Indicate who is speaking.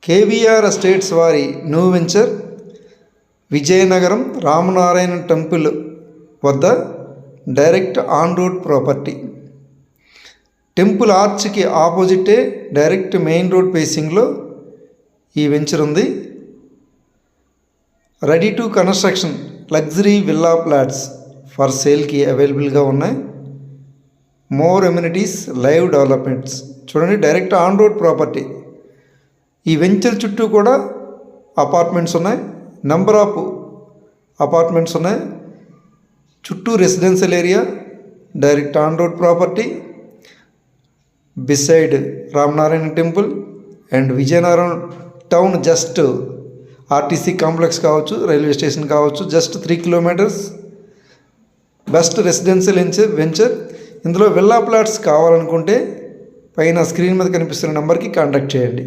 Speaker 1: KVR estates వారి new venture Vizianagaram Ramanarayana temple వద్ద direct on road property. Temple ఆర్చ్కి ఆపోజిటే డైరెక్ట్ మెయిన్ రోడ్ ఫేసింగ్లో ఈ వెంచర్ ఉంది. Ready to construction luxury villa plots for సేల్కి అవైలబుల్గా ఉన్నాయి. More amenities live developments. చూడండి, డైరెక్ట్ ఆన్ రోడ్ ప్రాపర్టీ. ఈ వెంచర్ చుట్టూ కూడా అపార్ట్మెంట్స్ ఉన్నాయి. నెంబర్ ఆఫ్ అపార్ట్మెంట్స్ ఉన్నాయి. చుట్టూ residential area, direct on road property, beside Ramanarayana temple and Vizianagaram town. Just RTC complex కావచ్చు, రైల్వే స్టేషన్ కావచ్చు, just 3 kilometres. Best residential venture. ఇందులో విల్లా ప్లాట్స్ కావాలనుకుంటే పైన స్క్రీన్ మీద కనిపిస్తున్న నెంబర్కి కాంటాక్ట్ చేయండి.